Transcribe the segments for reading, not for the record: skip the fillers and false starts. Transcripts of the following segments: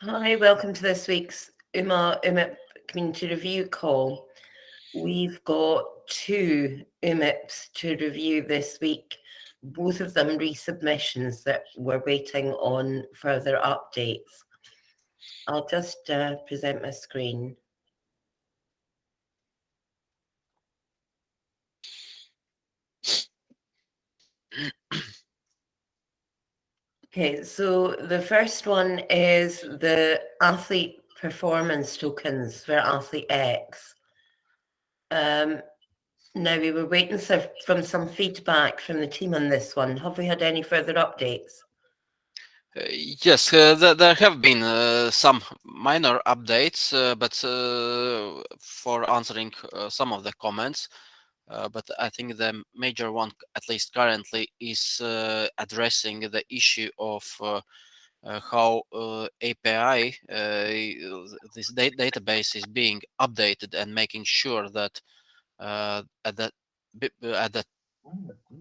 Hi, welcome to this week's UMIP Community Review call. We've got two UMIPs to review this week, both of them resubmissions that we're waiting on further updates. I'll just present my screen. Okay, so the first one is the athlete performance tokens for Athlete X. Now, we were waiting from some feedback from the team on this one. Have we had any further updates? Yes, there have been some minor updates, but for answering some of the comments. But I think the major one, at least currently, is addressing the issue of how API, this database is being updated and making sure that at the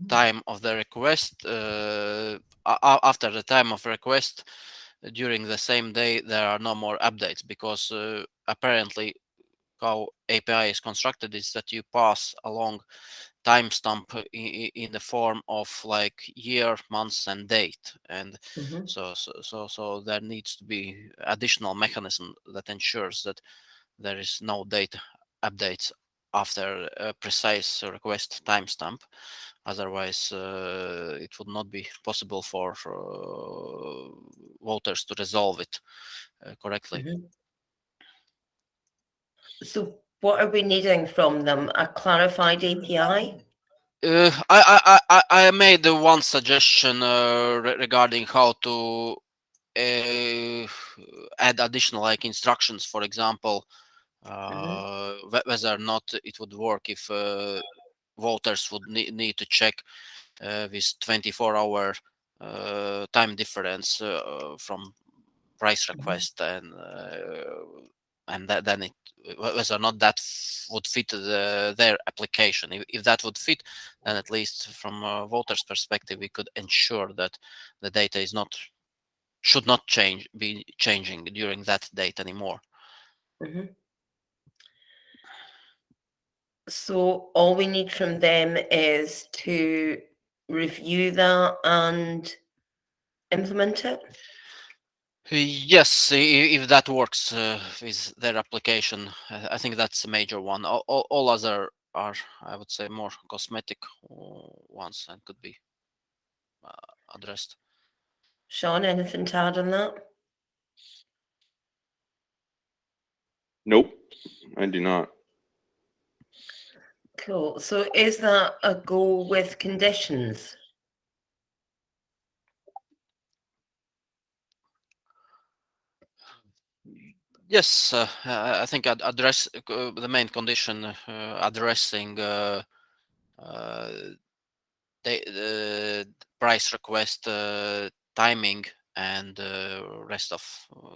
time of the request, after the time of request, during the same day, there are no more updates, because apparently how API is constructed is that you pass along timestamp in the form of like year, months, and date, and so there needs to be additional mechanism that ensures that there is no date updates after a precise request timestamp. Otherwise, it would not be possible for voters to resolve it correctly. So what are we needing from them? A clarified API? I made one suggestion regarding how to add additional like instructions, for example, whether or not it would work if voters would need to check with 24-hour time difference from price request, and then it, whether or not that would fit their application. If that would fit, then at least from a voter's perspective, we could ensure that the data should not be changing during that date anymore. So all we need from them is to review that and implement it? Yes, if that works with their application, I think that's a major one. All other are, I would say, more cosmetic ones and could be addressed. Sean, anything to add on that? Nope, I do not. Cool. So is that a go with conditions? Yes, I think I'd address the main condition, addressing the price request timing and rest of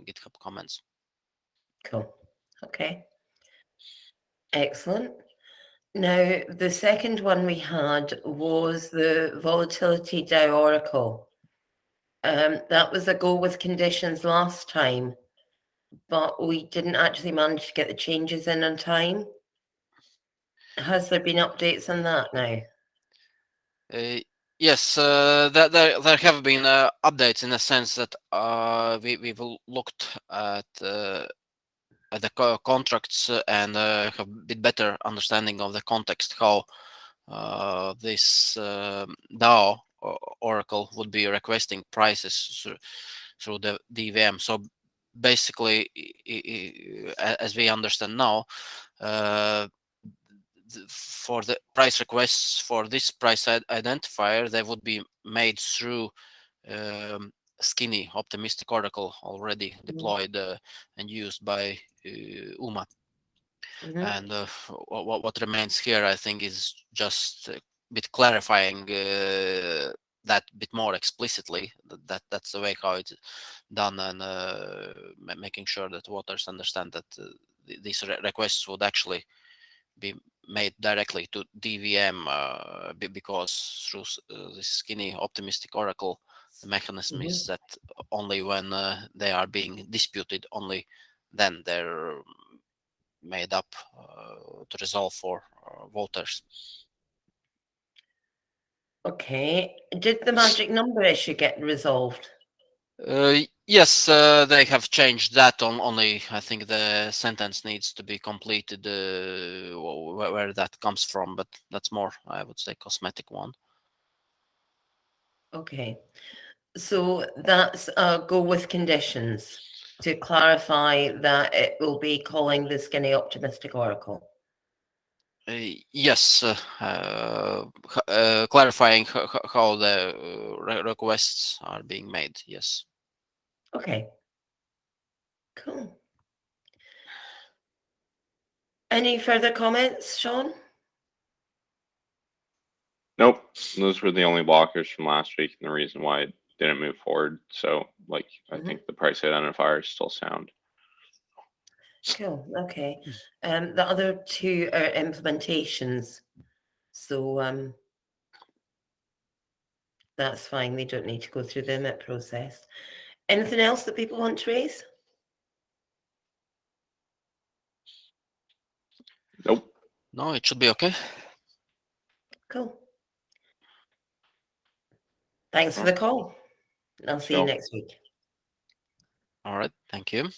GitHub comments. Cool. Okay. Excellent. Now, the second one we had was the Volatility Di Oracle. That was a go with conditions last time, but we didn't actually manage to get the changes in on time. Has there been updates on that now? Yes, there have been updates in the sense that we've looked at the contracts and have a bit better understanding of the context, how this DAO Oracle would be requesting prices through the DVM. So basically, as we understand now, for the price requests for this price identifier, they would be made through Skinny optimistic Oracle, already deployed and used by UMA. And what remains here, I think, is just a bit clarifying that bit more explicitly. That's the way how it's done, and making sure that voters understand that these requests would actually be made directly to DVM, because through this Skinny optimistic Oracle The mechanism Mhm. is that only when they are being disputed, only then they're made up to resolve for voters. Okay. Did the magic number issue get resolved? Yes, they have changed that on only. I think the sentence needs to be completed where that comes from, but that's more, I would say, cosmetic one. Okay. So that's a go with conditions to clarify that it will be calling the skinny optimistic oracle. Yes, clarifying how the requests are being made. Yes. Okay. Cool. Any further comments, Sean? Nope. Those were the only blockers from last week and the reason why it didn't move forward. So like I think the price identifier is still sound. Cool. Okay. The other two are implementations. So that's fine. They don't need to go through the UMIP process. Anything else that people want to raise? Nope. No, it should be okay. Cool. Thanks for the call. I'll see you Sure. next week. All right. Thank you.